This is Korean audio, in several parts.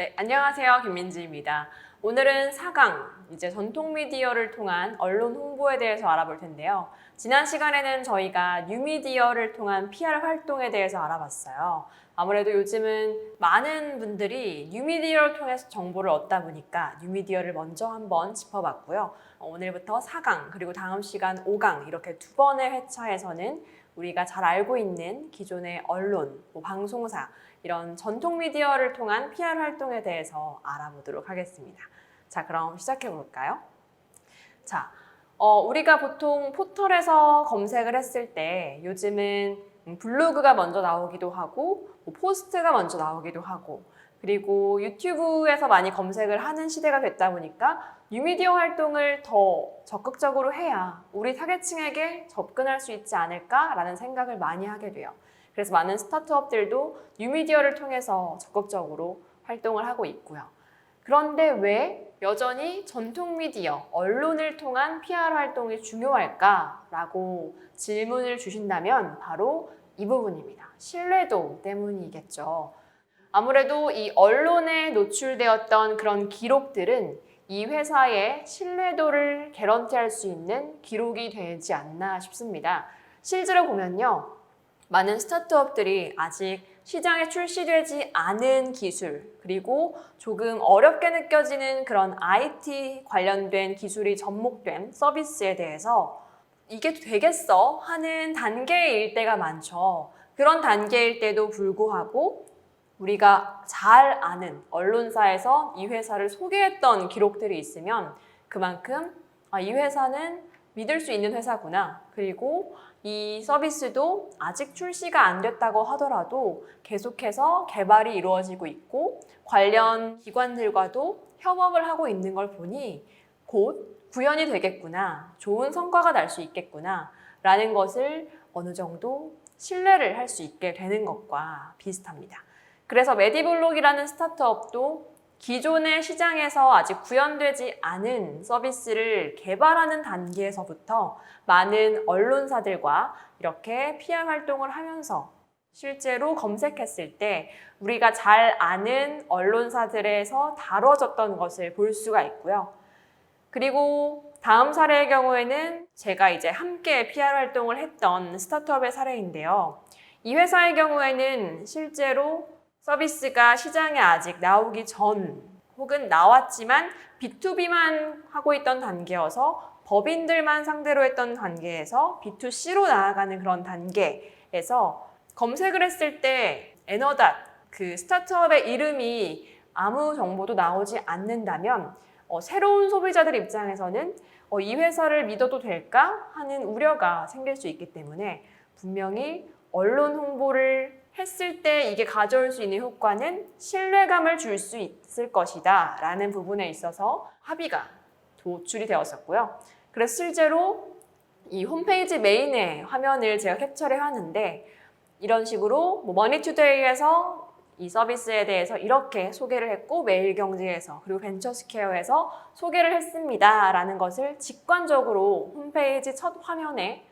네, 안녕하세요. 김민지입니다. 오늘은 4강, 이제 전통 미디어를 통한 언론 홍보에 대해서 알아볼 텐데요. 지난 시간에는 저희가 뉴미디어를 통한 PR 활동에 대해서 알아봤어요. 아무래도 요즘은 많은 분들이 뉴미디어를 통해서 정보를 얻다 보니까 뉴미디어를 먼저 한번 짚어봤고요. 오늘부터 4강, 그리고 다음 시간 5강 이렇게 두 번의 회차에서는 우리가 잘 알고 있는 기존의 언론, 방송사, 이런 전통 미디어를 통한 PR 활동에 대해서 알아보도록 하겠습니다. 자, 그럼 시작해 볼까요? 자, 우리가 보통 포털에서 검색을 했을 때 요즘은 블로그가 먼저 나오기도 하고 포스트가 먼저 나오기도 하고 그리고 유튜브에서 많이 검색을 하는 시대가 됐다 보니까 뉴미디어 활동을 더 적극적으로 해야 우리 타겟층에게 접근할 수 있지 않을까라는 생각을 많이 하게 돼요. 그래서 많은 스타트업들도 뉴미디어를 통해서 적극적으로 활동을 하고 있고요. 그런데 왜 여전히 전통 미디어, 언론을 통한 PR 활동이 중요할까라고 질문을 주신다면 바로 이 부분입니다. 신뢰도 때문이겠죠. 아무래도 이 언론에 노출되었던 그런 기록들은 이 회사의 신뢰도를 개런티할 수 있는 기록이 되지 않나 싶습니다. 실제로 보면요. 많은 스타트업들이 아직 시장에 출시되지 않은 기술, 그리고 조금 어렵게 느껴지는 그런 IT 관련된 기술이 접목된 서비스에 대해서 이게 되겠어? 하는 단계일 때가 많죠. 그런 단계일 때도 불구하고 우리가 잘 아는 언론사에서 이 회사를 소개했던 기록들이 있으면 그만큼 이 회사는 믿을 수 있는 회사구나. 그리고 이 서비스도 아직 출시가 안 됐다고 하더라도 계속해서 개발이 이루어지고 있고 관련 기관들과도 협업을 하고 있는 걸 보니 곧 구현이 되겠구나. 좋은 성과가 날 수 있겠구나. 라는 것을 어느 정도 신뢰를 할 수 있게 되는 것과 비슷합니다. 그래서 메디블록이라는 스타트업도 기존의 시장에서 아직 구현되지 않은 서비스를 개발하는 단계에서부터 많은 언론사들과 이렇게 PR 활동을 하면서 실제로 검색했을 때 우리가 잘 아는 언론사들에서 다뤄졌던 것을 볼 수가 있고요. 그리고 다음 사례의 경우에는 제가 이제 함께 PR 활동을 했던 스타트업의 사례인데요. 이 회사의 경우에는 실제로 서비스가 시장에 아직 나오기 전 혹은 나왔지만 B2B만 하고 있던 단계여서 법인들만 상대로 했던 단계에서 B2C로 나아가는 그런 단계에서 검색을 했을 때 에너닷, 그 스타트업의 이름이 아무 정보도 나오지 않는다면 새로운 소비자들 입장에서는 이 회사를 믿어도 될까 하는 우려가 생길 수 있기 때문에 분명히 언론 홍보를 했을 때 이게 가져올 수 있는 효과는 신뢰감을 줄 수 있을 것이다 라는 부분에 있어서 합의가 도출이 되었었고요. 그래서 실제로 이 홈페이지 메인의 화면을 제가 캡처를 하는데 이런 식으로 머니투데이에서 이 서비스에 대해서 이렇게 소개를 했고 매일경제에서 그리고 벤처스퀘어에서 소개를 했습니다 라는 것을 직관적으로 홈페이지 첫 화면에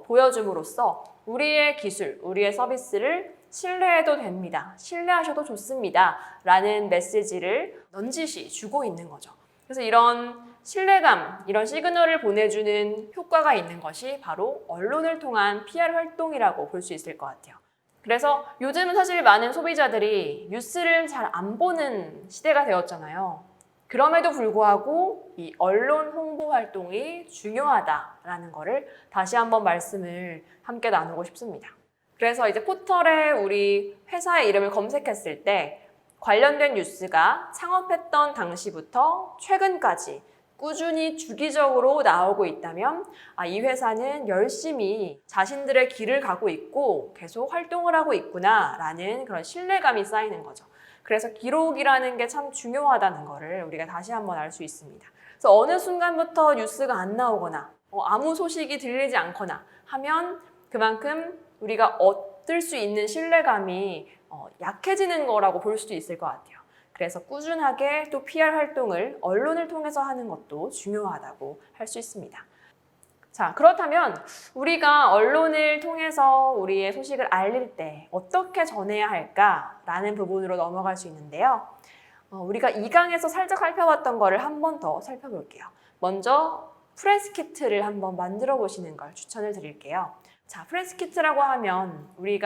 보여줌으로써 우리의 기술, 우리의 서비스를 신뢰해도 됩니다. 신뢰하셔도 좋습니다. 라는 메시지를 넌지시 주고 있는 거죠. 그래서 이런 신뢰감, 이런 시그널을 보내주는 효과가 있는 것이 바로 언론을 통한 PR 활동이라고 볼 수 있을 것 같아요. 그래서 요즘은 사실 많은 소비자들이 뉴스를 잘 안 보는 시대가 되었잖아요. 그럼에도 불구하고 이 언론 홍보 활동이 중요하다라는 거를 다시 한번 말씀을 함께 나누고 싶습니다. 그래서 이제 포털에 우리 회사의 이름을 검색했을 때 관련된 뉴스가 창업했던 당시부터 최근까지 꾸준히 주기적으로 나오고 있다면 이 회사는 열심히 자신들의 길을 가고 있고 계속 활동을 하고 있구나 라는 그런 신뢰감이 쌓이는 거죠. 그래서 기록이라는 게 참 중요하다는 거를 우리가 다시 한번 알 수 있습니다. 그래서 어느 순간부터 뉴스가 안 나오거나 아무 소식이 들리지 않거나 하면 그만큼 우리가 얻을 수 있는 신뢰감이 약해지는 거라고 볼 수도 있을 것 같아요. 그래서 꾸준하게 또 PR 활동을 언론을 통해서 하는 것도 중요하다고 할 수 있습니다. 자, 그렇다면 우리가 언론을 통해서 우리의 소식을 알릴 때 어떻게 전해야 할까라는 부분으로 넘어갈 수 있는데요. 우리가 2강에서 살짝 살펴봤던 거를 한 번 더 살펴볼게요. 먼저 프레스키트를 한번 만들어 보시는 걸 추천을 드릴게요. 자, 프레스키트라고 하면 우리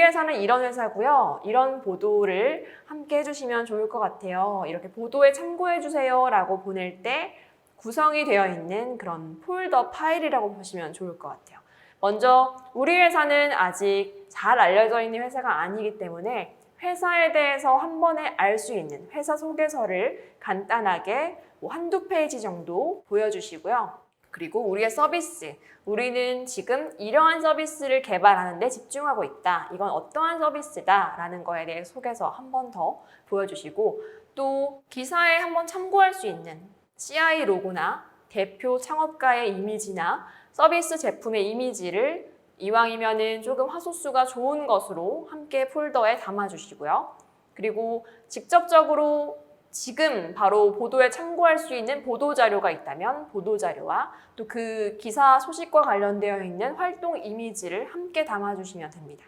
회사는 이런 회사고요. 이런 보도를 함께 해주시면 좋을 것 같아요. 이렇게 보도에 참고해주세요 라고 보낼 때 구성이 되어 있는 그런 폴더 파일이라고 보시면 좋을 것 같아요. 먼저 우리 회사는 아직 잘 알려져 있는 회사가 아니기 때문에 회사에 대해서 한 번에 알 수 있는 회사 소개서를 간단하게 한두 페이지 정도 보여주시고요. 그리고 우리의 서비스, 우리는 지금 이러한 서비스를 개발하는 데 집중하고 있다. 이건 어떠한 서비스다 라는 거에 대해 소개서 한 번 더 보여주시고, 또 기사에 한번 참고할 수 있는 CI 로고나 대표 창업가의 이미지나 서비스 제품의 이미지를 이왕이면은 조금 화소수가 좋은 것으로 함께 폴더에 담아주시고요. 그리고 직접적으로 지금 바로 보도에 참고할 수 있는 보도자료가 있다면 보도자료와 또 그 기사 소식과 관련되어 있는 활동 이미지를 함께 담아주시면 됩니다.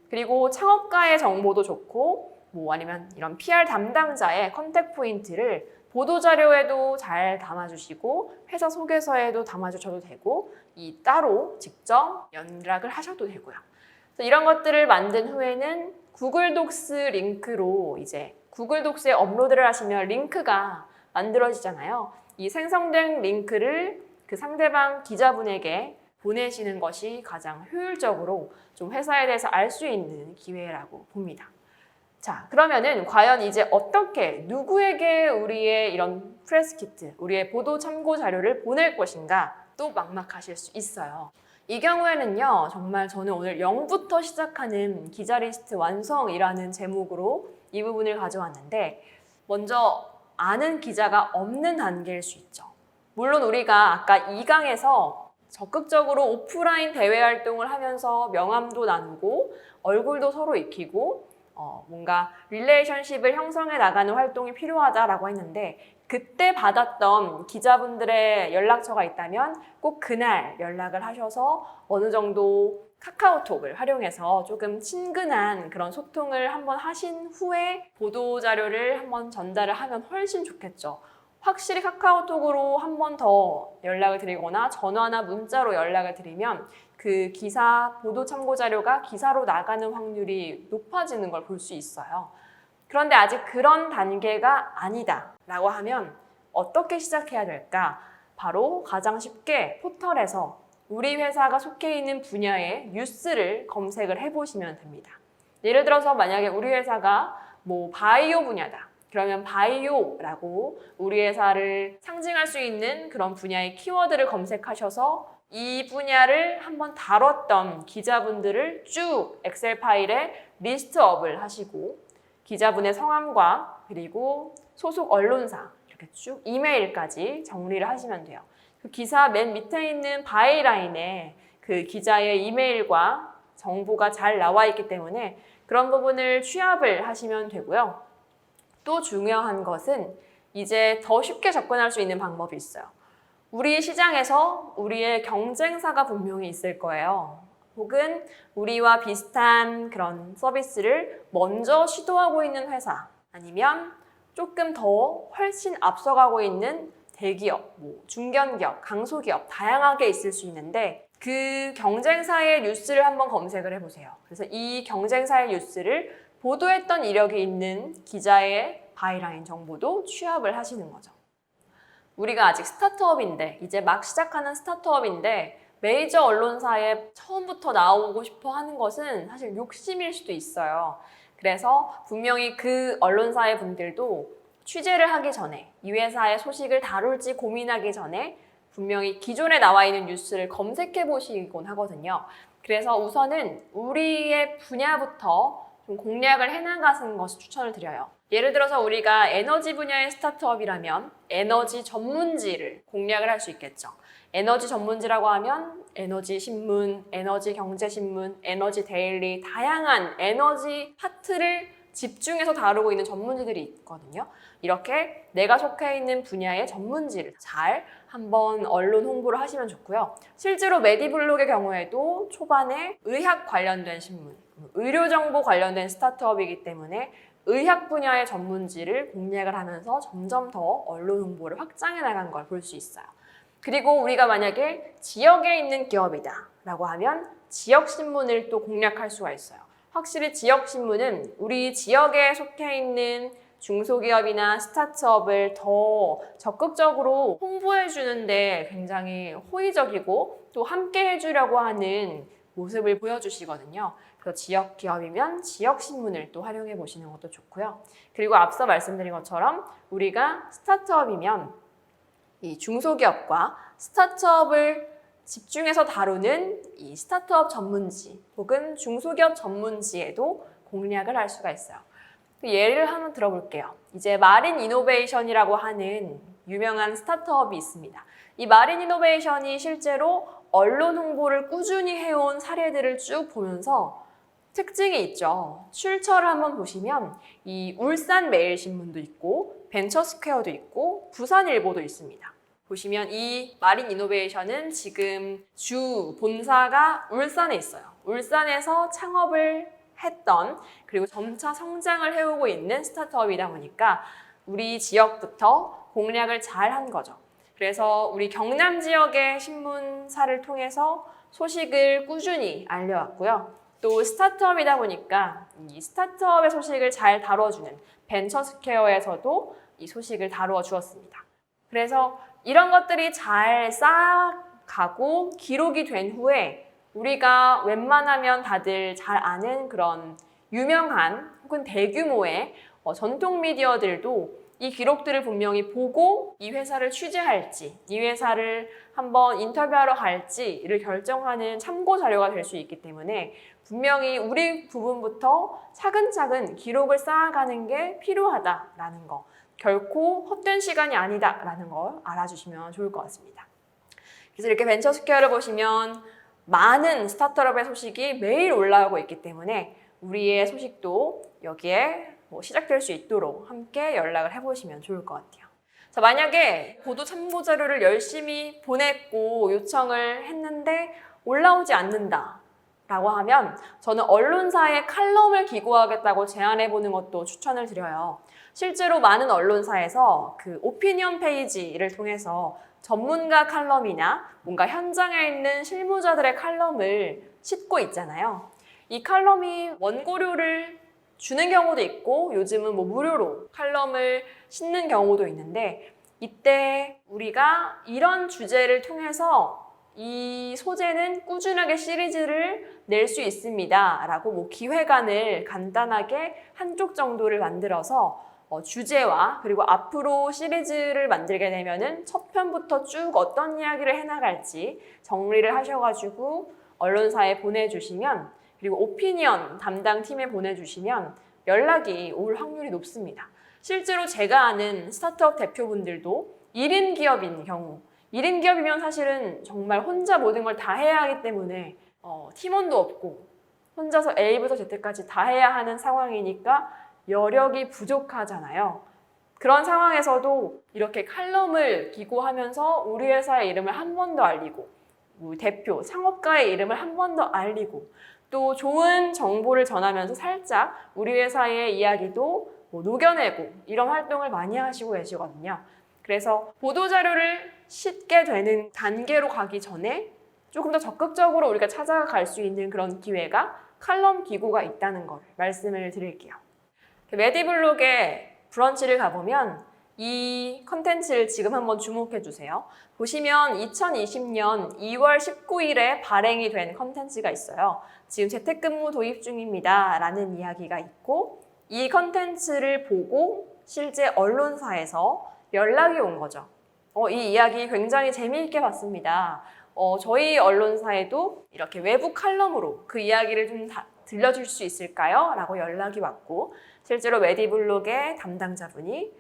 그리고 창업가의 정보도 좋고 아니면 이런 PR 담당자의 컨택 포인트를 보도자료에도 잘 담아주시고 회사 소개서에도 담아주셔도 되고 따로 직접 연락을 하셔도 되고요. 그래서 이런 것들을 만든 후에는 구글 독스 링크로 이제 구글 독스에 업로드를 하시면 링크가 만들어지잖아요. 이 생성된 링크를 그 상대방 기자분에게 보내시는 것이 가장 효율적으로 좀 회사에 대해서 알 수 있는 기회라고 봅니다. 자, 그러면은 과연 이제 어떻게 누구에게 우리의 이런 프레스키트, 우리의 보도 참고 자료를 보낼 것인가 또 막막하실 수 있어요. 이 경우에는요, 정말 저는 오늘 0부터 시작하는 기자 리스트 완성이라는 제목으로 이 부분을 가져왔는데, 먼저 아는 기자가 없는 단계일 수 있죠. 물론 우리가 아까 2강에서 적극적으로 오프라인 대외 활동을 하면서 명함도 나누고 얼굴도 서로 익히고 뭔가 릴레이션십을 형성해 나가는 활동이 필요하다라고 했는데, 그때 받았던 기자분들의 연락처가 있다면 꼭 그날 연락을 하셔서 어느 정도 카카오톡을 활용해서 조금 친근한 그런 소통을 한번 하신 후에 보도자료를 한번 전달을 하면 훨씬 좋겠죠. 확실히 카카오톡으로 한 번 더 연락을 드리거나 전화나 문자로 연락을 드리면 그 기사 보도 참고 자료가 기사로 나가는 확률이 높아지는 걸 볼 수 있어요. 그런데 아직 그런 단계가 아니다 라고 하면 어떻게 시작해야 될까? 바로 가장 쉽게 포털에서 우리 회사가 속해 있는 분야의 뉴스를 검색을 해보시면 됩니다. 예를 들어서 만약에 우리 회사가 바이오 분야다. 그러면 바이오라고 우리 회사를 상징할 수 있는 그런 분야의 키워드를 검색하셔서 이 분야를 한번 다뤘던 기자분들을 쭉 엑셀 파일에 리스트업을 하시고 기자분의 성함과 그리고 소속 언론사 이렇게 쭉 이메일까지 정리를 하시면 돼요. 그 기사 맨 밑에 있는 바이라인에 그 기자의 이메일과 정보가 잘 나와 있기 때문에 그런 부분을 취합을 하시면 되고요. 또 중요한 것은 이제 더 쉽게 접근할 수 있는 방법이 있어요. 우리 시장에서 우리의 경쟁사가 분명히 있을 거예요. 혹은 우리와 비슷한 그런 서비스를 먼저 시도하고 있는 회사, 아니면 조금 더 훨씬 앞서가고 있는 대기업, 중견기업, 강소기업 다양하게 있을 수 있는데 그 경쟁사의 뉴스를 한번 검색을 해보세요. 그래서 이 경쟁사의 뉴스를 보도했던 이력이 있는 기자의 바이라인 정보도 취합을 하시는 거죠. 우리가 아직 스타트업인데, 이제 막 시작하는 스타트업인데 메이저 언론사에 처음부터 나오고 싶어 하는 것은 사실 욕심일 수도 있어요. 그래서 분명히 그 언론사의 분들도 취재를 하기 전에, 이 회사의 소식을 다룰지 고민하기 전에 분명히 기존에 나와 있는 뉴스를 검색해 보시곤 하거든요. 그래서 우선은 우리의 분야부터 좀 공략을 해나가는 것을 추천을 드려요. 예를 들어서 우리가 에너지 분야의 스타트업이라면 에너지 전문지를 공략을 할 수 있겠죠. 에너지 전문지라고 하면 에너지 신문, 에너지 경제신문, 에너지 데일리, 다양한 에너지 파트를 집중해서 다루고 있는 전문지들이 있거든요. 이렇게 내가 속해 있는 분야의 전문지를 잘 한번 언론 홍보를 하시면 좋고요. 실제로 메디블록의 경우에도 초반에 의학 관련된 신문, 의료정보 관련된 스타트업이기 때문에 의학 분야의 전문지를 공략을 하면서 점점 더 언론 홍보를 확장해 나간 걸 볼 수 있어요. 그리고 우리가 만약에 지역에 있는 기업이다 라고 하면 지역신문을 또 공략할 수가 있어요. 확실히 지역신문은 우리 지역에 속해 있는 중소기업이나 스타트업을 더 적극적으로 홍보해 주는데 굉장히 호의적이고 또 함께 해주려고 하는 모습을 보여주시거든요. 그래서 지역 기업이면 지역 신문을 또 활용해 보시는 것도 좋고요. 그리고 앞서 말씀드린 것처럼 우리가 스타트업이면 이 중소기업과 스타트업을 집중해서 다루는 이 스타트업 전문지 혹은 중소기업 전문지에도 공략을 할 수가 있어요. 예를 한번 들어볼게요. 이제 마린 이노베이션이라고 하는 유명한 스타트업이 있습니다. 이 마린 이노베이션이 실제로 언론 홍보를 꾸준히 해온 사례들을 쭉 보면서 특징이 있죠. 출처를 한번 보시면 이 울산 매일신문도 있고 벤처스퀘어도 있고 부산일보도 있습니다. 보시면 이 마린 이노베이션은 지금 주 본사가 울산에 있어요. 울산에서 창업을 했던 그리고 점차 성장을 해오고 있는 스타트업이다 보니까 우리 지역부터 공략을 잘 한 거죠. 그래서 우리 경남 지역의 신문사를 통해서 소식을 꾸준히 알려왔고요. 또 스타트업이다 보니까 이 스타트업의 소식을 잘 다뤄주는 벤처스퀘어에서도 이 소식을 다루어 주었습니다. 그래서 이런 것들이 잘 쌓아가고 기록이 된 후에 우리가 웬만하면 다들 잘 아는 그런 유명한 혹은 대규모의 전통 미디어들도 이 기록들을 분명히 보고 이 회사를 취재할지, 이 회사를 한번 인터뷰하러 갈지를 결정하는 참고 자료가 될 수 있기 때문에 분명히 우리 부분부터 차근차근 기록을 쌓아가는 게 필요하다라는 거, 결코 헛된 시간이 아니다라는 걸 알아주시면 좋을 것 같습니다. 그래서 이렇게 벤처스퀘어를 보시면 많은 스타트업의 소식이 매일 올라오고 있기 때문에 우리의 소식도 여기에 시작될 수 있도록 함께 연락을 해보시면 좋을 것 같아요. 자, 만약에 보도 참고 자료를 열심히 보냈고 요청을 했는데 올라오지 않는다 라고 하면 저는 언론사에 칼럼을 기고하겠다고 제안해보는 것도 추천을 드려요. 실제로 많은 언론사에서 그 오피니언 페이지를 통해서 전문가 칼럼이나 뭔가 현장에 있는 실무자들의 칼럼을 싣고 있잖아요. 이 칼럼이 원고료를 주는 경우도 있고 요즘은 무료로 칼럼을 싣는 경우도 있는데 이때 우리가 이런 주제를 통해서 이 소재는 꾸준하게 시리즈를 낼 수 있습니다 라고 기획안을 간단하게 한쪽 정도를 만들어서 주제와 그리고 앞으로 시리즈를 만들게 되면은 첫 편부터 쭉 어떤 이야기를 해나갈지 정리를 하셔가지고 언론사에 보내주시면 그리고 오피니언 담당 팀에 보내주시면 연락이 올 확률이 높습니다. 실제로 제가 아는 스타트업 대표분들도 1인 기업인 경우 1인 기업이면 사실은 정말 혼자 모든 걸 다 해야 하기 때문에 팀원도 없고 혼자서 A부터 Z까지 다 해야 하는 상황이니까 여력이 부족하잖아요. 그런 상황에서도 이렇게 칼럼을 기고하면서 우리 회사의 이름을 한 번 더 알리고 대표, 창업가의 이름을 한 번 더 알리고 또 좋은 정보를 전하면서 살짝 우리 회사의 이야기도 녹여내고 이런 활동을 많이 하시고 계시거든요. 그래서 보도자료를 싣게 되는 단계로 가기 전에 조금 더 적극적으로 우리가 찾아갈 수 있는 그런 기회가 칼럼 기고가 있다는 걸 말씀을 드릴게요. 메디블록에 브런치를 가보면 이 컨텐츠를 지금 한번 주목해 주세요. 보시면 2020년 2월 19일에 발행이 된 컨텐츠가 있어요. 지금 재택근무 도입 중입니다 라는 이야기가 있고 이 컨텐츠를 보고 실제 언론사에서 연락이 온 거죠. 이 이야기 굉장히 재미있게 봤습니다. 저희 언론사에도 이렇게 외부 칼럼으로 그 이야기를 좀 들려줄 수 있을까요? 라고 연락이 왔고 실제로 메디블록의 담당자분이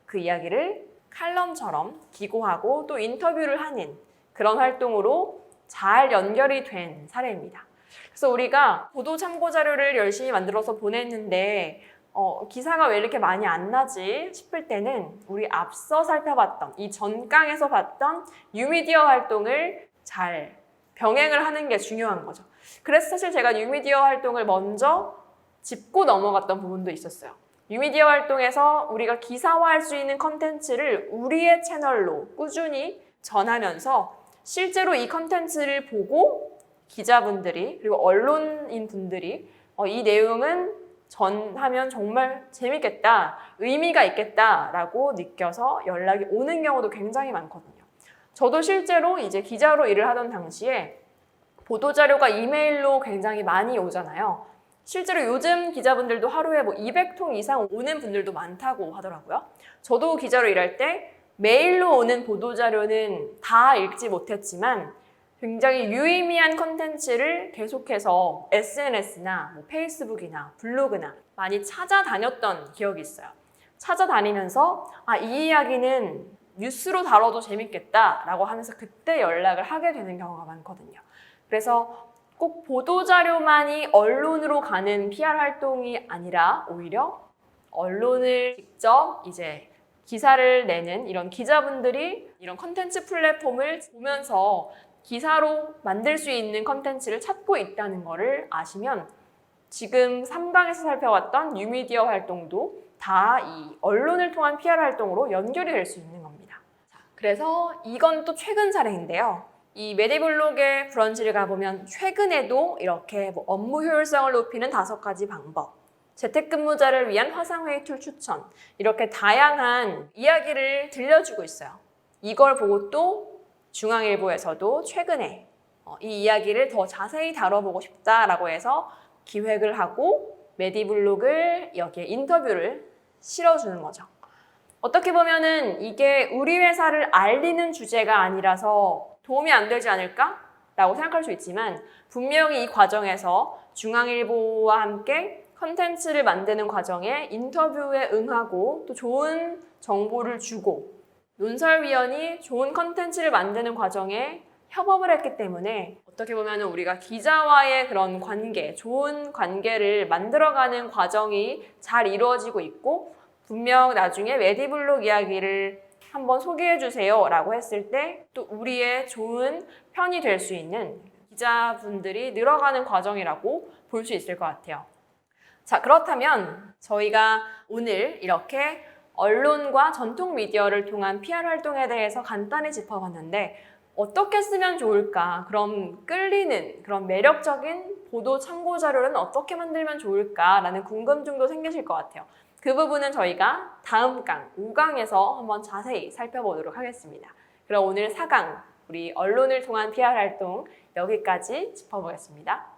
그 이야기를 칼럼처럼 기고하고 또 인터뷰를 하는 그런 활동으로 잘 연결이 된 사례입니다. 그래서 우리가 보도 참고 자료를 열심히 만들어서 보냈는데 기사가 왜 이렇게 많이 안 나지 싶을 때는 우리 앞서 살펴봤던 이 전강에서 봤던 뉴미디어 활동을 잘 병행을 하는 게 중요한 거죠. 그래서 사실 제가 뉴미디어 활동을 먼저 짚고 넘어갔던 부분도 있었어요. 뉴미디어 활동에서 우리가 기사화할 수 있는 컨텐츠를 우리의 채널로 꾸준히 전하면서 실제로 이 컨텐츠를 보고 기자분들이 그리고 언론인 분들이 이 내용은 전하면 정말 재밌겠다, 의미가 있겠다라고 느껴서 연락이 오는 경우도 굉장히 많거든요. 저도 실제로 이제 기자로 일을 하던 당시에 보도자료가 이메일로 굉장히 많이 오잖아요. 실제로 요즘 기자분들도 하루에 200통 이상 오는 분들도 많다고 하더라고요. 저도 기자로 일할 때 메일로 오는 보도자료는 다 읽지 못했지만 굉장히 유의미한 컨텐츠를 계속해서 SNS나 페이스북이나 블로그나 많이 찾아다녔던 기억이 있어요. 찾아다니면서 이 이야기는 뉴스로 다뤄도 재밌겠다라고 하면서 그때 연락을 하게 되는 경우가 많거든요. 그래서 꼭 보도자료만이 언론으로 가는 PR 활동이 아니라 오히려 언론을 직접 이제 기사를 내는 이런 기자분들이 이런 컨텐츠 플랫폼을 보면서 기사로 만들 수 있는 컨텐츠를 찾고 있다는 거를 아시면 지금 3강에서 살펴봤던 뉴미디어 활동도 다 이 언론을 통한 PR 활동으로 연결이 될 수 있는 겁니다. 그래서 이건 또 최근 사례인데요. 이 메디블록의 브런치를 가보면 최근에도 이렇게 업무 효율성을 높이는 5가지 방법, 재택근무자를 위한 화상회의 툴 추천, 이렇게 다양한 이야기를 들려주고 있어요. 이걸 보고 또 중앙일보에서도 최근에 이 이야기를 더 자세히 다뤄보고 싶다라고 해서 기획을 하고 메디블록을 여기에 인터뷰를 실어주는 거죠. 어떻게 보면은 이게 우리 회사를 알리는 주제가 아니라서 도움이 안 되지 않을까? 라고 생각할 수 있지만 분명히 이 과정에서 중앙일보와 함께 컨텐츠를 만드는 과정에 인터뷰에 응하고 또 좋은 정보를 주고 논설위원이 좋은 컨텐츠를 만드는 과정에 협업을 했기 때문에 어떻게 보면 우리가 기자와의 그런 관계, 좋은 관계를 만들어가는 과정이 잘 이루어지고 있고 분명 나중에 메디블록 이야기를 한번 소개해 주세요 라고 했을 때 또 우리의 좋은 편이 될 수 있는 기자분들이 늘어가는 과정이라고 볼 수 있을 것 같아요. 자, 그렇다면 저희가 오늘 이렇게 언론과 전통 미디어를 통한 PR 활동에 대해서 간단히 짚어봤는데 어떻게 쓰면 좋을까? 그럼 끌리는 그런 매력적인 보도 참고 자료는 어떻게 만들면 좋을까라는 궁금증도 생기실 것 같아요. 그 부분은 저희가 다음 강, 5강에서 한번 자세히 살펴보도록 하겠습니다. 그럼 오늘 4강, 우리 언론을 통한 PR 활동 여기까지 짚어보겠습니다.